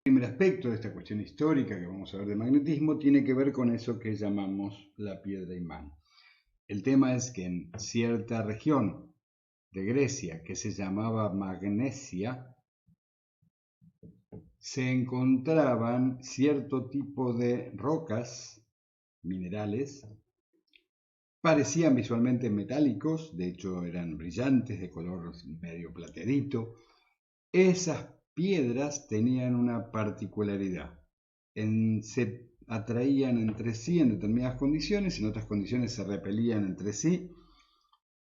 El primer aspecto de esta cuestión histórica que vamos a ver de magnetismo tiene que ver con eso que llamamos la piedra imán. El tema es que en cierta región de Grecia que se llamaba Magnesia, se encontraban cierto tipo de rocas, minerales, parecían visualmente metálicos, de hecho eran brillantes, de color medio plateadito. Esas piedras tenían una particularidad. Se atraían entre sí en determinadas condiciones, en otras condiciones se repelían entre sí.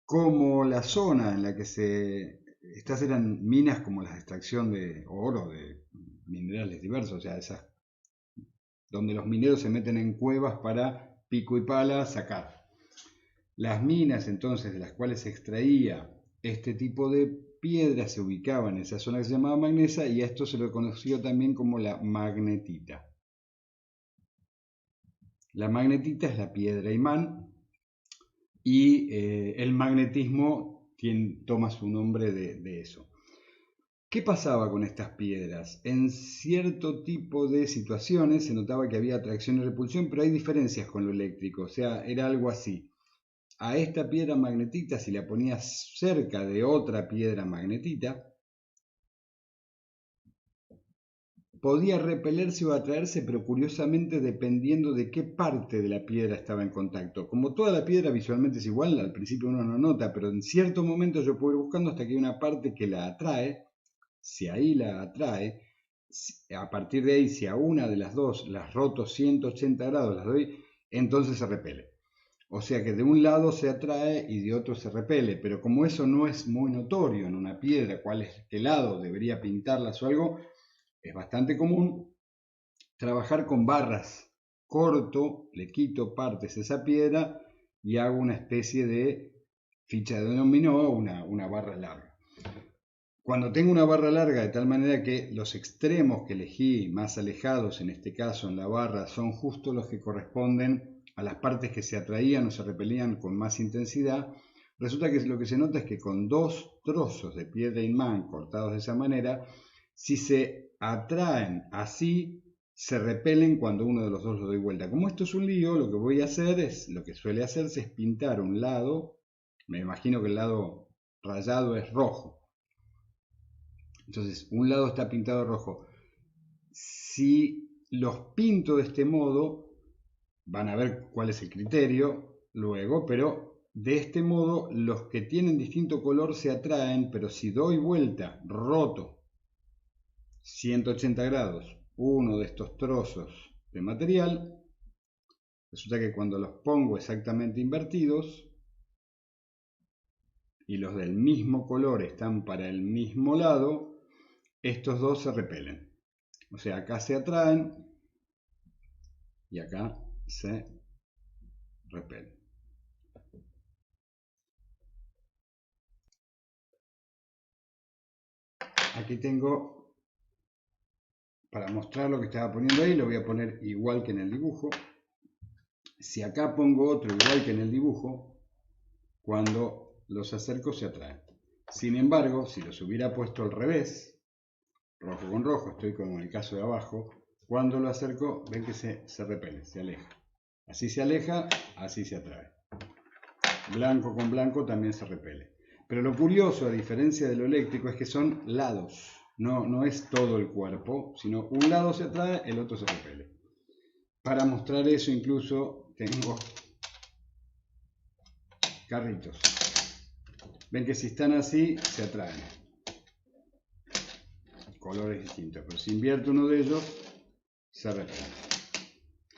Como la zona en la que estas eran minas como las de extracción de oro, de minerales diversos, o sea, esas donde los mineros se meten en cuevas para pico y pala sacar. Las minas entonces de las cuales se extraía este tipo de piedras se ubicaban en esa zona que se llamaba magnesia, y a esto se lo conoció también como la magnetita. La magnetita es la piedra imán, y el magnetismo toma su nombre de eso. ¿Qué pasaba con estas piedras? En cierto tipo de situaciones se notaba que había atracción y repulsión, pero hay diferencias con lo eléctrico, o sea, era algo así. A esta piedra magnetita, si la ponías cerca de otra piedra magnetita, podía repelerse o atraerse, pero curiosamente dependiendo de qué parte de la piedra estaba en contacto. Como toda la piedra visualmente es igual, al principio uno no nota, pero en cierto momento yo puedo ir buscando hasta que hay una parte que la atrae. Si ahí la atrae, a partir de ahí, si a una de las dos las roto 180 grados, las doy, entonces se repele. O sea que de un lado se atrae y de otro se repele, pero como eso no es muy notorio en una piedra, cuál es qué lado debería pintarlas o algo, es bastante común trabajar con barras. Corto, le quito partes a esa piedra y hago una especie de ficha de dominó, una barra larga. Cuando tengo una barra larga de tal manera que los extremos que elegí más alejados, en este caso en la barra, son justo los que corresponden a las partes que se atraían o se repelían con más intensidad, resulta que lo que se nota es que con dos trozos de piedra imán cortados de esa manera, si se atraen así, se repelen cuando uno de los dos lo doy vuelta. Como esto es un lío, lo que voy a hacer es, lo que suele hacerse es pintar un lado, me imagino que el lado rayado es rojo. Entonces, un lado está pintado rojo. Si los pinto de este modo, van a ver cuál es el criterio luego, pero de este modo los que tienen distinto color se atraen, pero si doy vuelta, roto 180 grados, uno de estos trozos de material, resulta que cuando los pongo exactamente invertidos y los del mismo color están para el mismo lado, estos dos se repelen. O sea, acá se atraen y acá se repelen. Aquí tengo, para mostrar lo que estaba poniendo ahí, lo voy a poner igual que en el dibujo. Si acá pongo otro igual que en el dibujo, cuando los acerco se atraen. Sin embargo, si los hubiera puesto al revés, rojo con rojo, estoy como en el caso de abajo, cuando lo acerco, ven que se repele, se aleja. Así se aleja, así se atrae. Blanco con blanco también se repele. Pero lo curioso, a diferencia de lo eléctrico, es que son lados. No es todo el cuerpo, sino un lado se atrae, el otro se repele. Para mostrar eso incluso tengo carritos. Ven que si están así, se atraen. Colores distintos. Pero si invierto uno de ellos, se repele.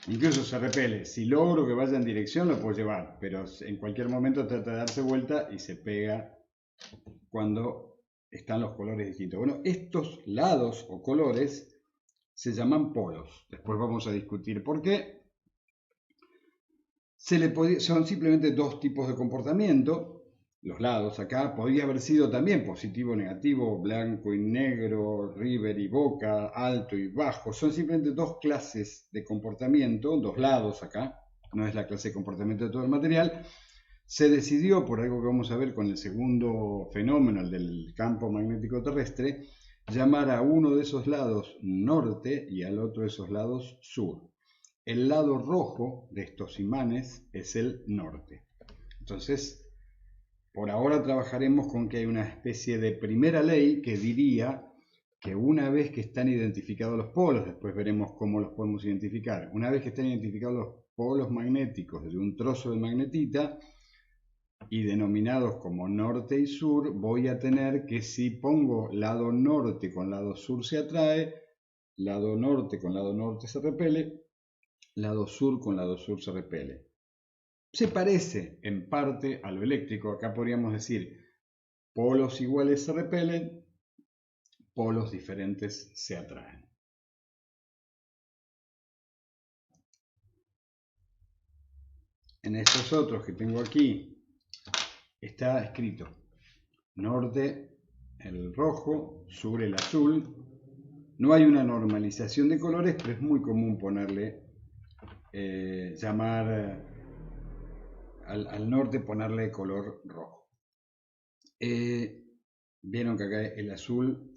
Incluso se repele. Si logro que vaya en dirección, lo puedo llevar. Pero en cualquier momento trata de darse vuelta y se pega cuando están los colores distintos. Bueno, estos lados o colores se llaman polos. Después vamos a discutir por qué. Son simplemente dos tipos de comportamiento. Los lados acá podría haber sido también positivo, negativo, blanco y negro, River y Boca, alto y bajo. Son simplemente dos clases de comportamiento, dos lados acá. No es la clase de comportamiento de todo el material. Se decidió, por algo que vamos a ver con el segundo fenómeno, el del campo magnético terrestre, llamar a uno de esos lados norte y al otro de esos lados sur. El lado rojo de estos imanes es el norte. Entonces, por ahora trabajaremos con que hay una especie de primera ley que diría que una vez que están identificados los polos, después veremos cómo los podemos identificar, una vez que están identificados los polos magnéticos de un trozo de magnetita y denominados como norte y sur, voy a tener que si pongo lado norte con lado sur se atrae, lado norte con lado norte se repele, lado sur con lado sur se repele. Se parece en parte a lo eléctrico. Acá podríamos decir polos iguales se repelen, polos diferentes se atraen. En estos otros que tengo aquí está escrito norte el rojo, sur el azul. No hay una normalización de colores, pero es muy común ponerle, llamar al norte, ponerle color rojo. Vieron que acá el azul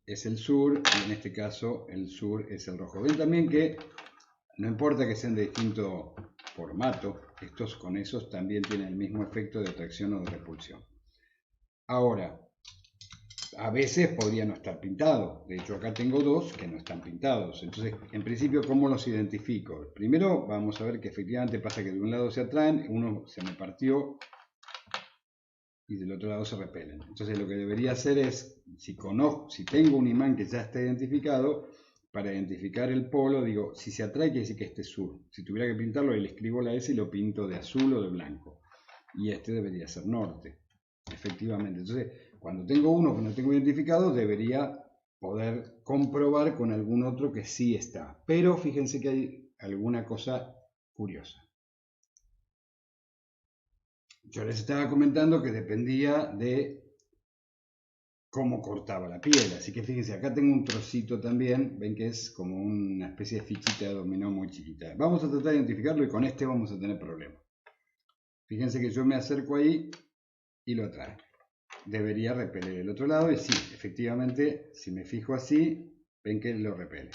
es el sur y en este caso el sur es el rojo. Ven también que no importa que sean de distinto formato, estos con esos también tienen el mismo efecto de atracción o de repulsión. Ahora, a veces podría no estar pintado. De hecho, acá tengo dos que no están pintados. Entonces, en principio, ¿cómo los identifico? Primero, vamos a ver que efectivamente pasa que de un lado se atraen, uno se me partió y del otro lado se repelen. Entonces, lo que debería hacer es, si tengo un imán que ya está identificado, para identificar el polo, digo, si se atrae, quiere decir que este es sur. Si tuviera que pintarlo, le escribo la S y lo pinto de azul o de blanco. Y este debería ser norte, efectivamente. Entonces, cuando tengo uno que no tengo identificado, debería poder comprobar con algún otro que sí está. Pero fíjense que hay alguna cosa curiosa. Yo les estaba comentando que dependía de cómo cortaba la piedra. Así que fíjense, acá tengo un trocito también. Ven que es como una especie de fichita de dominó muy chiquita. Vamos a tratar de identificarlo y con este vamos a tener problemas. Fíjense que yo me acerco ahí y lo atrae. Debería repeler el otro lado y sí, efectivamente, si me fijo así, ven que lo repele.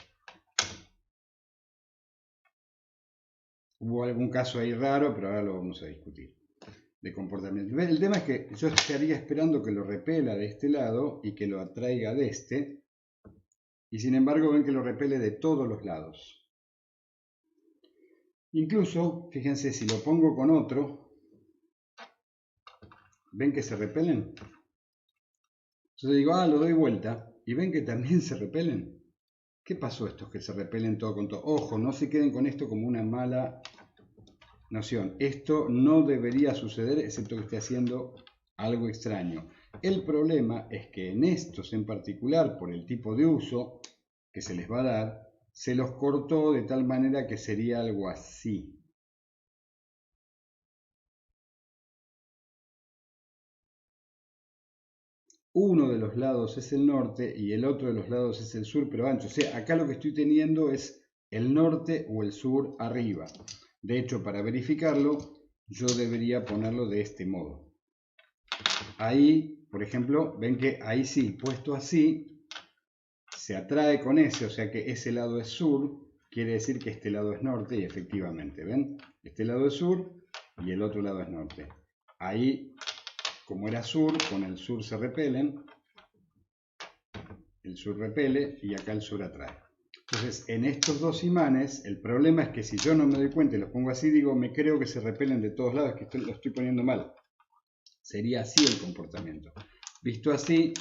Hubo algún caso ahí raro, pero ahora lo vamos a discutir, de comportamiento. El tema es que yo estaría esperando que lo repela de este lado y que lo atraiga de este, y sin embargo ven que lo repele de todos los lados. Incluso, fíjense, si lo pongo con otro, ven que se repelen. Entonces digo, lo doy vuelta, y ven que también se repelen. ¿Qué pasó estos que se repelen todo con todo? Ojo, no se queden con esto como una mala noción. Esto no debería suceder excepto que esté haciendo algo extraño. El problema es que en estos en particular, por el tipo de uso que se les va a dar, se los cortó de tal manera que sería algo así. Uno de los lados es el norte y el otro de los lados es el sur, pero ancho. O sea, acá lo que estoy teniendo es el norte o el sur arriba. De hecho, para verificarlo, yo debería ponerlo de este modo. Ahí, por ejemplo, ven que ahí sí, puesto así, se atrae con ese, o sea que ese lado es sur, quiere decir que este lado es norte y efectivamente, ¿ven? Este lado es sur y el otro lado es norte. Ahí, como era sur, con el sur se repelen, el sur repele y acá el sur atrae. Entonces, en estos dos imanes, el problema es que si yo no me doy cuenta y los pongo así, digo, me creo que se repelen de todos lados, que lo estoy poniendo mal. Sería así el comportamiento. Visto así,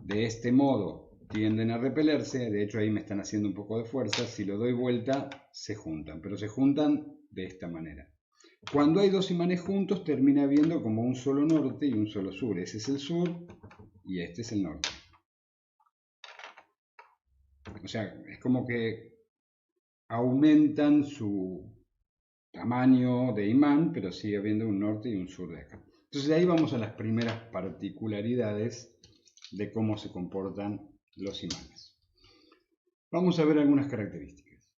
de este modo tienden a repelerse, de hecho ahí me están haciendo un poco de fuerza, si lo doy vuelta se juntan, pero se juntan de esta manera. Cuando hay dos imanes juntos termina viendo como un solo norte y un solo sur, ese es el sur y este es el norte. O sea, es como que aumentan su tamaño de imán, pero sigue habiendo un norte y un sur de acá. Entonces ahí vamos a las primeras particularidades de cómo se comportan los imanes. Vamos a ver algunas características.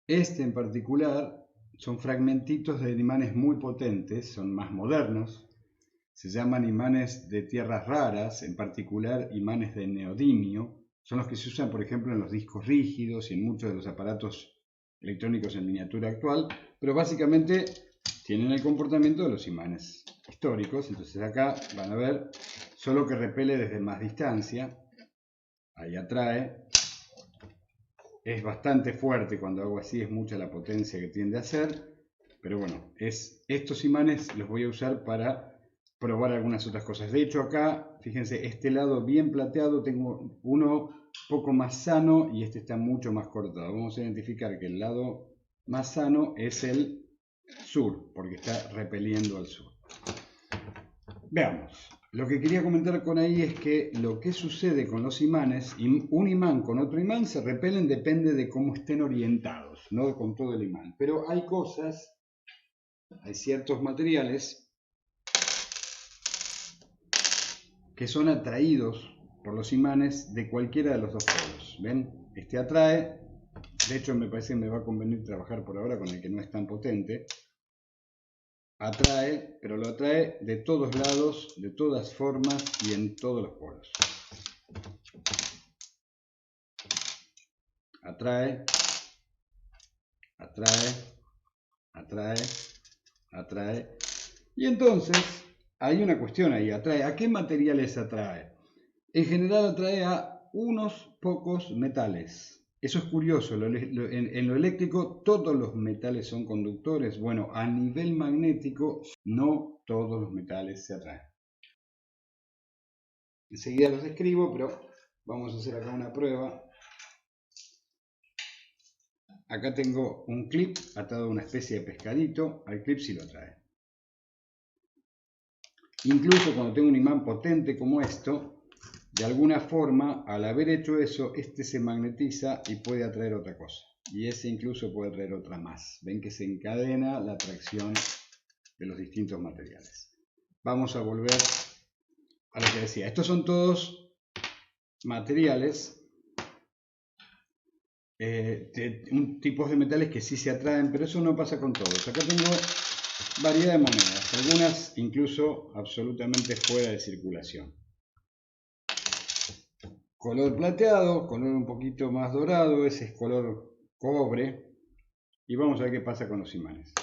Este en particular son fragmentitos de imanes muy potentes, son más modernos. se llaman imanes de tierras raras, en particular imanes de neodimio. Son los que se usan, por ejemplo, en los discos rígidos y en muchos de los aparatos electrónicos en miniatura actual, pero básicamente tienen el comportamiento de los imanes históricos. Entonces acá van a ver, solo que repele desde más distancia. Ahí atrae. Es bastante fuerte cuando hago así, es mucha la potencia que tiende a hacer. Pero bueno, estos imanes los voy a usar para probar algunas otras cosas. De hecho acá, fíjense, este lado bien plateado, tengo uno poco más sano y este está mucho más cortado. Vamos a identificar que el lado más sano es el sur, porque está repeliendo al sur. Veamos. Lo que quería comentar con ahí es que lo que sucede con los imanes, un imán con otro imán se repelen, depende de cómo estén orientados, no con todo el imán. Pero hay cosas, hay ciertos materiales que son atraídos por los imanes de cualquiera de los dos polos. ¿Ven? Este atrae, de hecho me parece que me va a convenir trabajar por ahora con el que no es tan potente. Atrae, pero lo atrae de todos lados, de todas formas y en todos los polos. Atrae, atrae, atrae, atrae. Y entonces hay una cuestión ahí, atrae. ¿A qué materiales atrae? En general atrae a unos pocos metales. Eso es curioso, en lo eléctrico todos los metales son conductores. Bueno, a nivel magnético no todos los metales se atraen. Enseguida los escribo, pero vamos a hacer acá una prueba. Acá tengo un clip atado a una especie de pescadito, al clip sí lo atrae. Incluso cuando tengo un imán potente como esto, de alguna forma, al haber hecho eso, este se magnetiza y puede atraer otra cosa. Y ese incluso puede atraer otra más. Ven que se encadena la atracción de los distintos materiales. Vamos a volver a lo que decía. Estos son todos materiales, tipos de metales que sí se atraen, pero eso no pasa con todos. Acá tengo variedad de monedas, algunas incluso absolutamente fuera de circulación. Color plateado, color un poquito más dorado, ese es color cobre. Y vamos a ver qué pasa con los imanes.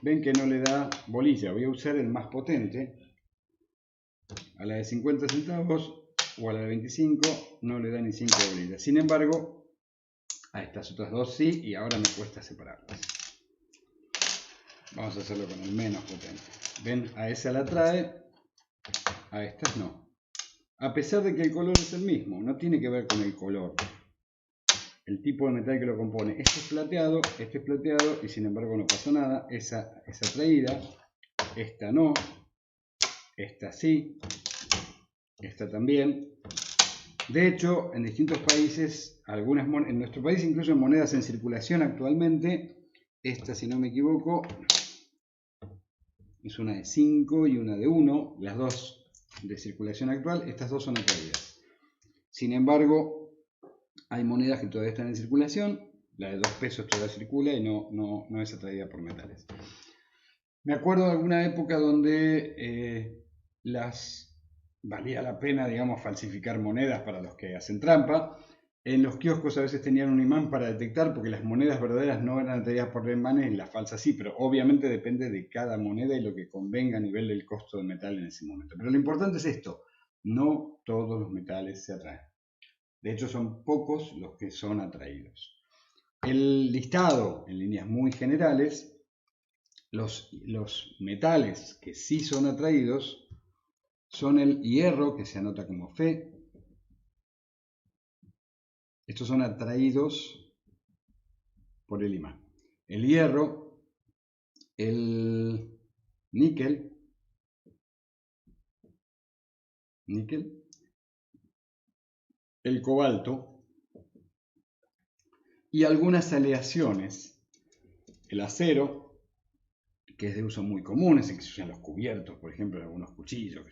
Ven que no le da bolilla, voy a usar el más potente. A la de 50 centavos o a la de 25 no le da ni 5 bolillas. Sin embargo, a estas otras dos sí, y ahora me cuesta separarlas. Vamos a hacerlo con el menos potente. Ven, a esa la trae, a estas no. A pesar de que el color es el mismo, no tiene que ver con el color. El tipo de metal que lo compone. Este es plateado y sin embargo no pasó nada. Esa es atraída, esta no, esta sí, esta también. De hecho, en distintos países, en nuestro país incluso en monedas en circulación actualmente, esta si no me equivoco, es una de 5 y una de 1, las dos de circulación actual, estas dos son atraídas. Sin embargo, hay monedas que todavía están en circulación, la de 2 pesos todavía circula y no es atraída por metales. Me acuerdo de alguna época donde valía la pena, digamos, falsificar monedas para los que hacen trampa. En los kioscos a veces tenían un imán para detectar, porque las monedas verdaderas no eran atraídas por imanes y las falsas sí, pero obviamente depende de cada moneda y lo que convenga a nivel del costo del metal en ese momento. Pero lo importante es esto, no todos los metales se atraen. De hecho, son pocos los que son atraídos. El listado, en líneas muy generales, los metales que sí son atraídos son el hierro, que se anota como Fe. Estos son atraídos por el imán. El hierro, el níquel, el cobalto y algunas aleaciones. El acero, que es de uso muy común, es el que se usa en los cubiertos, por ejemplo, en algunos cuchillos.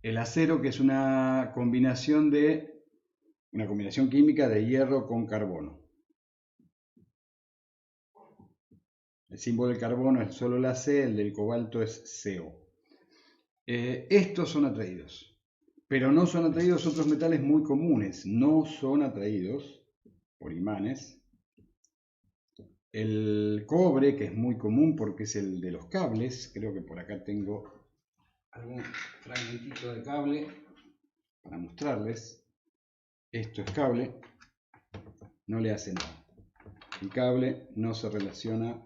El acero, que es una combinación química de hierro con carbono. El símbolo del carbono es solo la C, el del cobalto es CO. Estos son atraídos, pero no son atraídos otros metales muy comunes, no son atraídos por imanes. El cobre, que es muy común porque es el de los cables, creo que por acá tengo algún fragmentito de cable para mostrarles. Esto es cable, no le hace nada. El cable no se relaciona,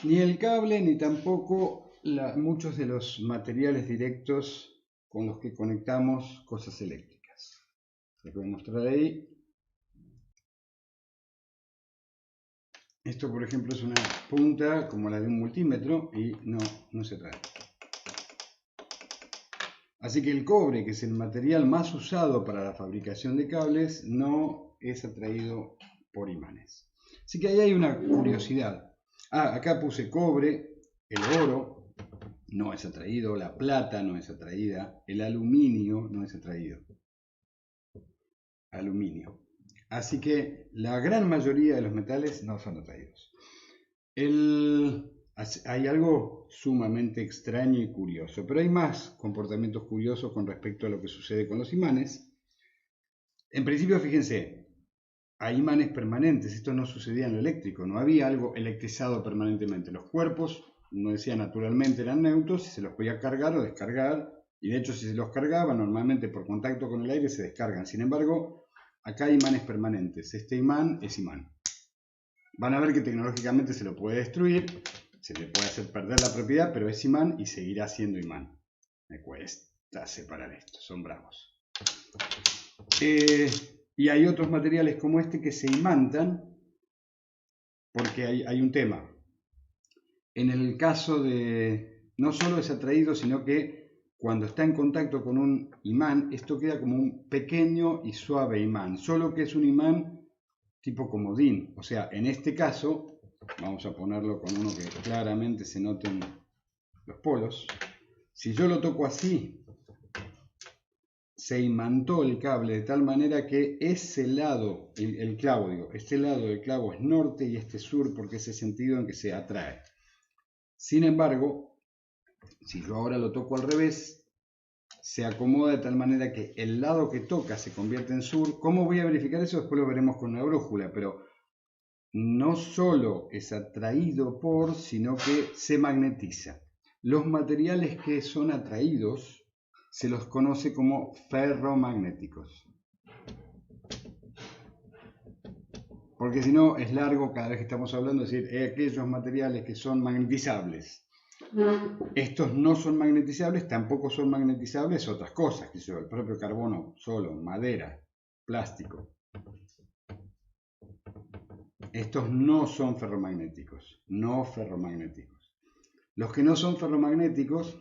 ni el cable ni tampoco muchos de los materiales directos con los que conectamos cosas eléctricas. Les voy a mostrar ahí. Esto, por ejemplo, es una punta como la de un multímetro y no se trae. Así que el cobre, que es el material más usado para la fabricación de cables, no es atraído por imanes. Así que ahí hay una curiosidad. Acá puse cobre, el oro no es atraído, la plata no es atraída, el aluminio no es atraído. Aluminio. Así que la gran mayoría de los metales no son atraídos. Hay algo sumamente extraño y curioso, pero hay más comportamientos curiosos con respecto a lo que sucede con los imanes. En principio, fíjense, hay imanes permanentes, esto no sucedía en lo eléctrico, no había algo electrizado permanentemente. Los cuerpos, no decía naturalmente, eran neutros y se los podía cargar o descargar, y de hecho si se los cargaba, normalmente por contacto con el aire se descargan. Sin embargo, acá hay imanes permanentes, este imán es imán. Van a ver que tecnológicamente se lo puede destruir, se le puede hacer perder la propiedad, pero es imán y seguirá siendo imán. Me cuesta separar esto, son bravos. Y hay otros materiales como este que se imantan porque hay un tema. En el caso de, no solo es atraído, sino que cuando está en contacto con un imán, esto queda como un pequeño y suave imán, solo que es un imán tipo comodín. O sea, en este caso, vamos a ponerlo con uno que claramente se noten los polos. Si yo lo toco así, se imantó el cable de tal manera que ese lado, el clavo, digo, este lado del clavo es norte y este sur porque es el sentido en que se atrae. Sin embargo, si yo ahora lo toco al revés, se acomoda de tal manera que el lado que toca se convierte en sur. ¿Cómo voy a verificar eso? Después lo veremos con una brújula, pero no solo es atraído por, sino que se magnetiza. Los materiales que son atraídos se los conoce como ferromagnéticos. Porque si no es largo cada vez que estamos hablando, es decir, aquellos materiales que son magnetizables. Estos no son magnetizables, tampoco son magnetizables otras cosas, que son el propio carbono solo, madera, plástico. Estos no son ferromagnéticos, no ferromagnéticos. Los que no son ferromagnéticos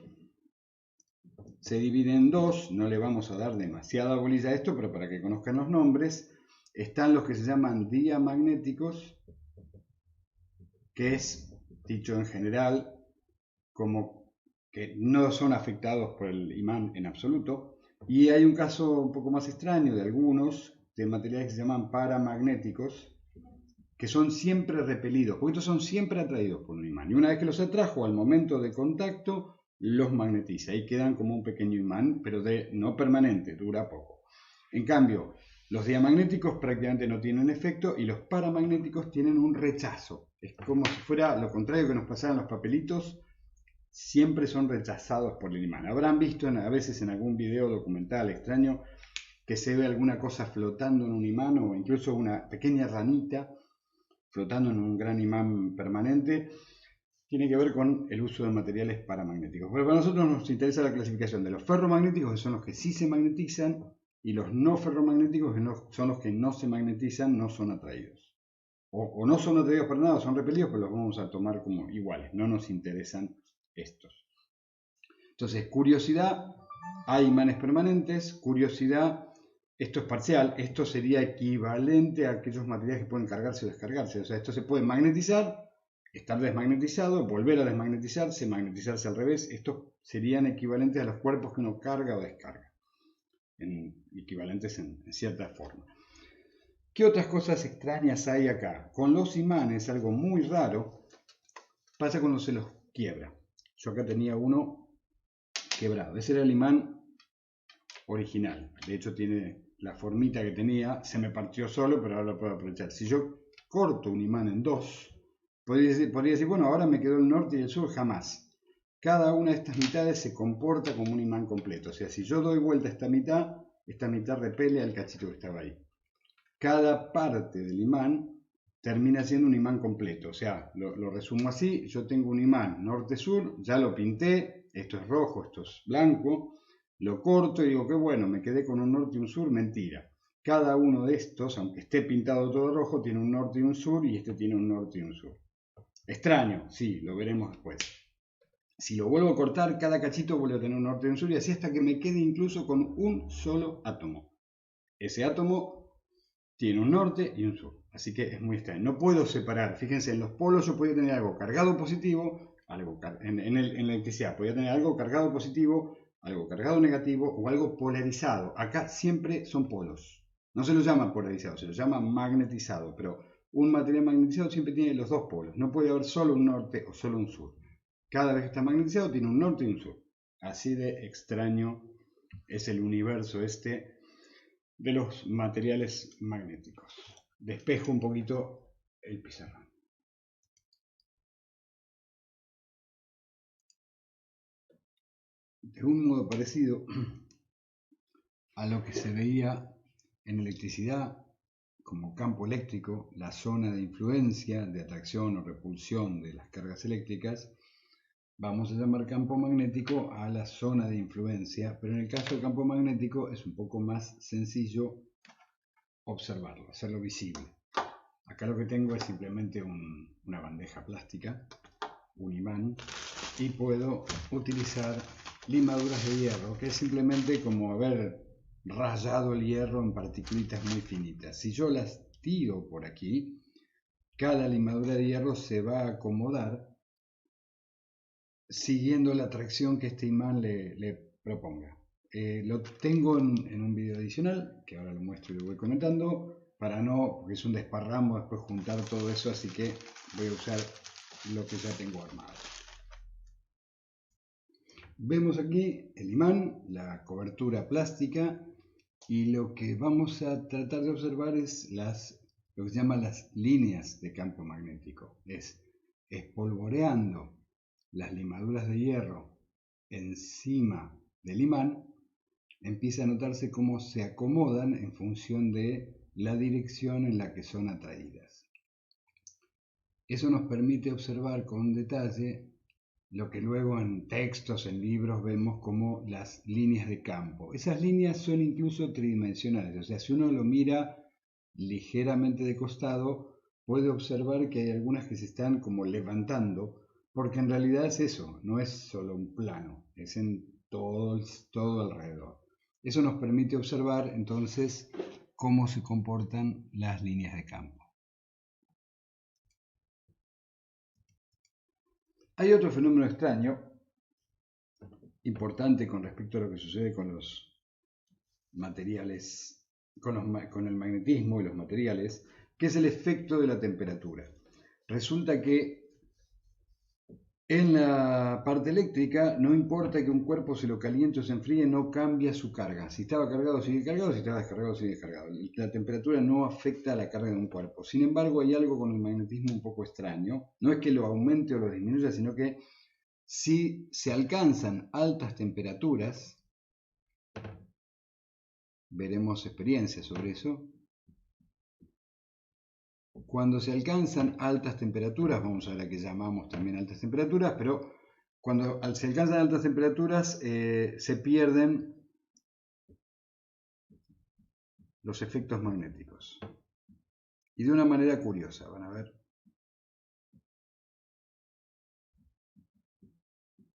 se dividen en dos, no le vamos a dar demasiada bolilla a esto, pero para que conozcan los nombres, están los que se llaman diamagnéticos, que es, dicho en general, como que no son afectados por el imán en absoluto, y hay un caso un poco más extraño de algunos de materiales que se llaman paramagnéticos, que son siempre repelidos, porque estos son siempre atraídos por un imán, y una vez que los atrajo al momento de contacto, los magnetiza y quedan como un pequeño imán, pero no permanente, dura poco. En cambio, los diamagnéticos prácticamente no tienen efecto y los paramagnéticos tienen un rechazo. Es como si fuera lo contrario que nos pasaban los papelitos, siempre son rechazados por el imán. Habrán visto a veces en algún video documental extraño que se ve alguna cosa flotando en un imán o incluso una pequeña ranita flotando en un gran imán permanente. Tiene que ver con el uso de materiales paramagnéticos. Pero para nosotros nos interesa la clasificación de los ferromagnéticos, que son los que sí se magnetizan, y los no ferromagnéticos, que son los que no se magnetizan, no son atraídos. O no son atraídos para nada, son repelidos, pero los vamos a tomar como iguales, no nos interesan estos. Entonces, curiosidad, hay imanes permanentes, curiosidad, esto es parcial, esto sería equivalente a aquellos materiales que pueden cargarse o descargarse. O sea, esto se puede magnetizar, estar desmagnetizado, volver a desmagnetizarse, magnetizarse al revés. Estos serían equivalentes a los cuerpos que uno carga o descarga, equivalentes en cierta forma. ¿Qué otras cosas extrañas hay acá? Con los imanes, algo muy raro, pasa cuando se los quiebra. Yo acá tenía uno quebrado. Ese era el imán original. De hecho tiene la formita que tenía. Se me partió solo, pero ahora lo puedo aprovechar. Si yo corto un imán en dos, podría decir, bueno, ahora me quedó el norte y el sur. Jamás. Cada una de estas mitades se comporta como un imán completo. O sea, si yo doy vuelta a esta mitad repele al cachito que estaba ahí. Cada parte del imán termina siendo un imán completo. O sea, lo resumo así. Yo tengo un imán norte-sur, ya lo pinté. Esto es rojo, esto es blanco. Lo corto y digo que bueno, me quedé con un norte y un sur. Mentira. Cada uno de estos, aunque esté pintado todo rojo, tiene un norte y un sur, y este tiene un norte y un sur. Extraño, sí, lo veremos después. Si lo vuelvo a cortar, cada cachito vuelve a tener un norte y un sur, y así hasta que me quede incluso con un solo átomo. Ese átomo tiene un norte y un sur, así que es muy extraño. No puedo separar, fíjense, en los polos yo podía tener algo cargado positivo, en la electricidad podía tener algo cargado positivo, algo cargado negativo o algo polarizado. Acá siempre son polos. No se lo llama polarizado, se lo llama magnetizado, pero un material magnetizado siempre tiene los dos polos. No puede haber solo un norte o solo un sur. Cada vez que está magnetizado tiene un norte y un sur. Así de extraño es el universo este de los materiales magnéticos. Despejo un poquito el pizarrón. De un modo parecido a lo que se veía en electricidad como campo eléctrico, la zona de influencia, de atracción o repulsión de las cargas eléctricas, vamos a llamar campo magnético a la zona de influencia, pero en el caso del campo magnético es un poco más sencillo observarlo, hacerlo visible. Acá lo que tengo es simplemente una bandeja plástica, un imán, y puedo utilizar limaduras de hierro, que es simplemente como haber rayado el hierro en partículas muy finitas. Si yo las tiro por aquí, cada limadura de hierro se va a acomodar siguiendo la atracción que este imán le proponga. Lo tengo en un video adicional, que ahora lo muestro y lo voy comentando, para no, porque es un desparramo después juntar todo eso, así que voy a usar lo que ya tengo armado. Vemos aquí el imán, la cobertura plástica, y lo que vamos a tratar de observar es lo que se llama las líneas de campo magnético. Es espolvoreando las limaduras de hierro encima del imán, empieza a notarse cómo se acomodan en función de la dirección en la que son atraídas. Eso nos permite observar con detalle lo que luego en textos, en libros, vemos como las líneas de campo. Esas líneas son incluso tridimensionales, o sea, si uno lo mira ligeramente de costado, puede observar que hay algunas que se están como levantando, porque en realidad es eso, no es solo un plano, es en todo alrededor. Eso nos permite observar entonces cómo se comportan las líneas de campo. Hay otro fenómeno extraño, importante con respecto a lo que sucede con los materiales, con el magnetismo y los materiales, que es el efecto de la temperatura. Resulta que en la parte eléctrica no importa que un cuerpo se lo caliente o se enfríe, no cambia su carga. Si estaba cargado sigue cargado, si estaba descargado sigue descargado. La temperatura no afecta a la carga de un cuerpo. Sin embargo, hay algo con el magnetismo un poco extraño. No es que lo aumente o lo disminuya, sino que si se alcanzan altas temperaturas, veremos experiencias sobre eso. Cuando se alcanzan altas temperaturas, vamos a ver a qué llamamos también altas temperaturas, pero cuando se alcanzan altas temperaturas se pierden los efectos magnéticos. Y de una manera curiosa, van a ver.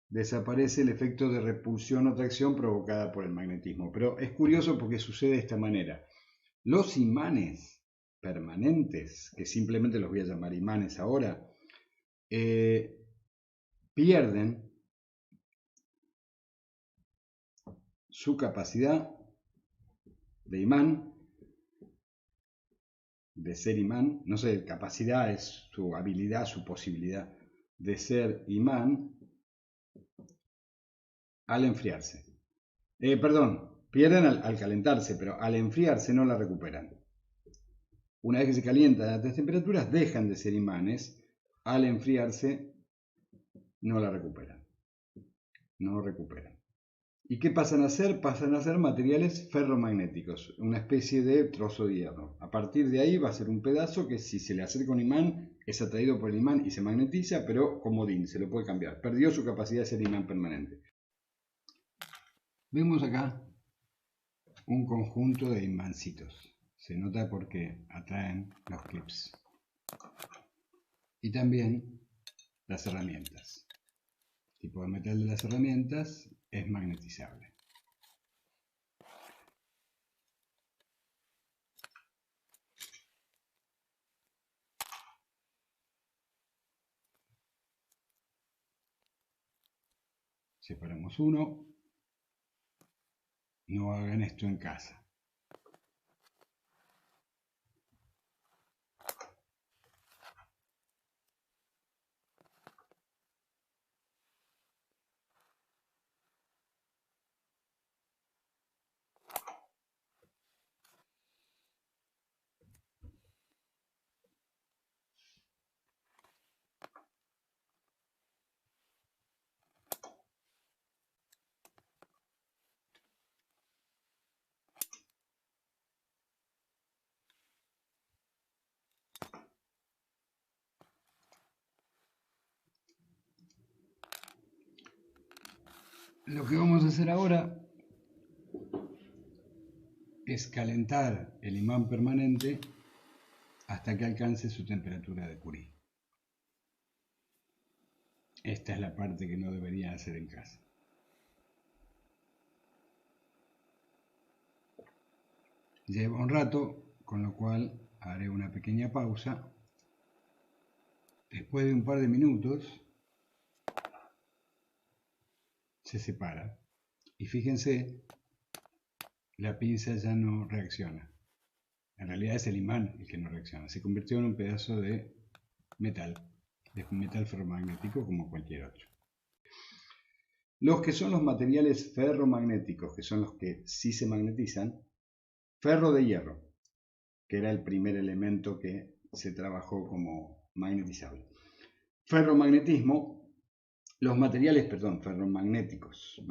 Desaparece el efecto de repulsión o atracción provocada por el magnetismo. Pero es curioso porque sucede de esta manera. Los imanes permanentes, que simplemente los voy a llamar imanes ahora, pierden su capacidad de imán, de ser imán, no sé, capacidad es su habilidad, su posibilidad de ser imán al enfriarse. Pierden al calentarse, pero al enfriarse no la recuperan. Una vez que se calientan a altas temperaturas, dejan de ser imanes. Al enfriarse, no la recuperan. No recuperan. ¿Y qué pasan a ser? Pasan a ser materiales ferromagnéticos, una especie de trozo de hierro. A partir de ahí va a ser un pedazo que si se le acerca un imán, es atraído por el imán y se magnetiza, pero comodín, se lo puede cambiar. Perdió su capacidad de ser imán permanente. Vemos acá un conjunto de imancitos. Se nota porque atraen los clips. Y también las herramientas. El tipo de metal de las herramientas es magnetizable. Separamos uno. No hagan esto en casa. Lo que vamos a hacer ahora es calentar el imán permanente hasta que alcance su temperatura de Curie. Esta es la parte que no deberían hacer en casa. Lleva un rato, con lo cual haré una pequeña pausa. Después de un par de minutos se separa. Y fíjense, la pinza ya no reacciona. En realidad es el imán el que no reacciona. Se convirtió en un pedazo de metal ferromagnético como cualquier otro. Los que son los materiales ferromagnéticos, que son los que sí se magnetizan, ferro de hierro, que era el primer elemento que se trabajó como magnetizable. Ferromagnetismo, los materiales, ferromagnéticos,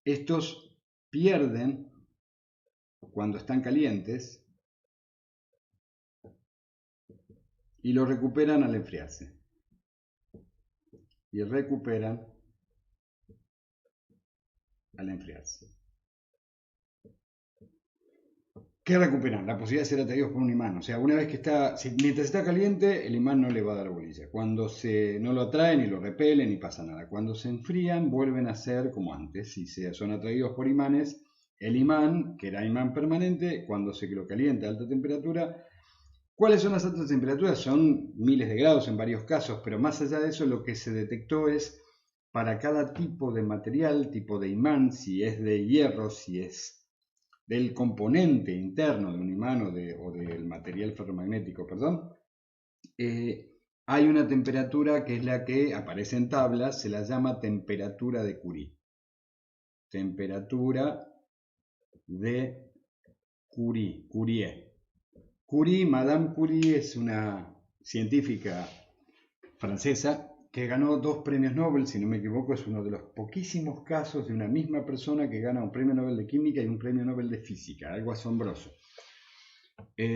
estos pierden cuando están calientes y lo recuperan al enfriarse. Y recuperan al enfriarse. ¿Qué recuperan? La posibilidad de ser atraídos por un imán. O sea, una vez que mientras está caliente, el imán no le va a dar bolilla. Cuando no lo atraen y lo repelen y pasa nada. Cuando se enfrían, vuelven a ser como antes. Si son atraídos por imanes, el imán, que era imán permanente, cuando se lo calienta a alta temperatura. ¿Cuáles son las altas temperaturas? Son miles de grados en varios casos, pero más allá de eso, lo que se detectó es para cada tipo de material, tipo de imán, si es de hierro, si es del componente interno de un imán o del material ferromagnético, hay una temperatura que es la que aparece en tablas, se la llama temperatura de Curie. Temperatura de Curie. Madame Curie es una científica francesa que ganó 2 premios Nobel, si no me equivoco, es uno de los poquísimos casos de una misma persona que gana un premio Nobel de Química y un premio Nobel de Física, algo asombroso.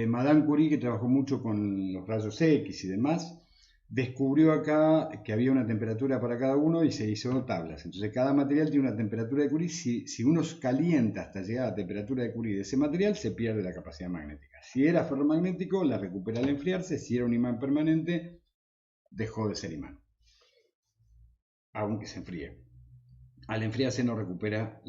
Madame Curie, que trabajó mucho con los rayos X y demás, descubrió acá que había una temperatura para cada uno y se hizo tablas. Entonces cada material tiene una temperatura de Curie. Si uno calienta hasta llegar a la temperatura de Curie de ese material, se pierde la capacidad magnética. Si era ferromagnético, la recupera al enfriarse. Si era un imán permanente, dejó de ser imán, aunque se enfríe. Al enfriarse no recupera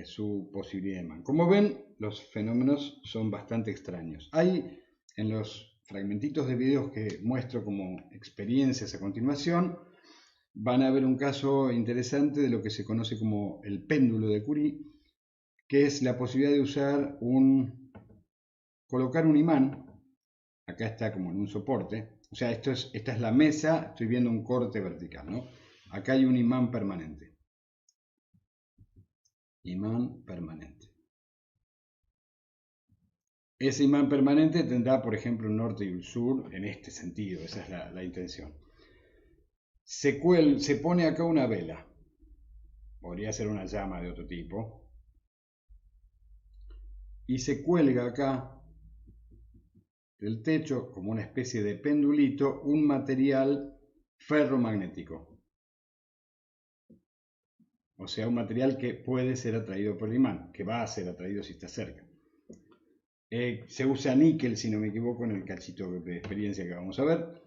su posibilidad de imán. Como ven, los fenómenos son bastante extraños. Hay en los fragmentitos de videos que muestro como experiencias a continuación, van a ver un caso interesante de lo que se conoce como el péndulo de Curie, que es la posibilidad de colocar un imán, acá está como en un soporte, O sea, esta es la mesa, estoy viendo un corte vertical, ¿no? Acá hay un imán permanente. Imán permanente. Ese imán permanente tendrá, por ejemplo, un norte y un sur en este sentido, esa es la intención. Se pone acá una vela, podría ser una llama de otro tipo, y se cuelga acá del techo como una especie de pendulito un material ferromagnético. O sea, un material que puede ser atraído por el imán, que va a ser atraído si está cerca. Se usa níquel, si no me equivoco, en el cachito de experiencia que vamos a ver.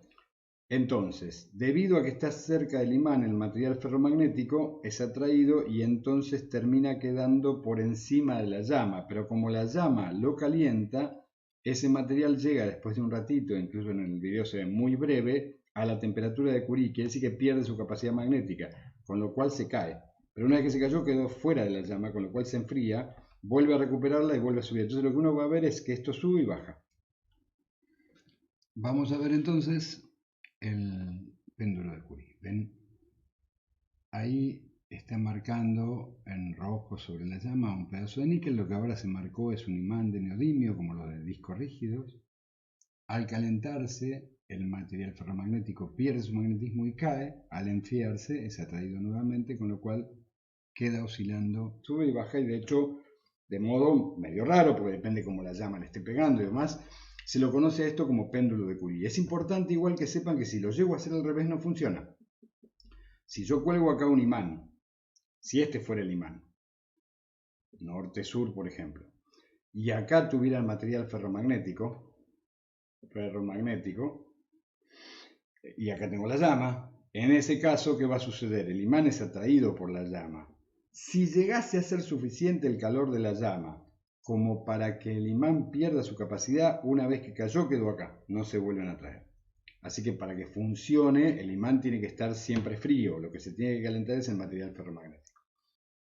Entonces, debido a que está cerca del imán, el material ferromagnético es atraído y entonces termina quedando por encima de la llama. Pero como la llama lo calienta, ese material llega después de un ratito, incluso en el video se ve muy breve, a la temperatura de Curie. Quiere decir que pierde su capacidad magnética, con lo cual se cae. Pero una vez que se cayó quedó fuera de la llama, con lo cual se enfría, vuelve a recuperarla y vuelve a subir. Entonces lo que uno va a ver es que esto sube y baja. Vamos a ver entonces el péndulo de Curie. ¿Ven? Ahí está marcando en rojo sobre la llama un pedazo de níquel. Lo que ahora se marcó es un imán de neodimio, como los de discos rígidos. Al calentarse, el material ferromagnético pierde su magnetismo y cae. Al enfriarse, es atraído nuevamente, con lo cual queda oscilando, sube y baja, y de hecho, de modo medio raro, porque depende cómo la llama le esté pegando y demás, se lo conoce a esto como péndulo de Curie. Es importante igual que sepan que si lo llego a hacer al revés no funciona. Si yo cuelgo acá un imán, si este fuera el imán, norte-sur por ejemplo, y acá tuviera el material ferromagnético, y acá tengo la llama, en ese caso, ¿qué va a suceder? El imán es atraído por la llama. Si llegase a ser suficiente el calor de la llama como para que el imán pierda su capacidad, una vez que cayó quedó acá, no se vuelven a traer. Así que para que funcione, el imán tiene que estar siempre frío, lo que se tiene que calentar es el material ferromagnético.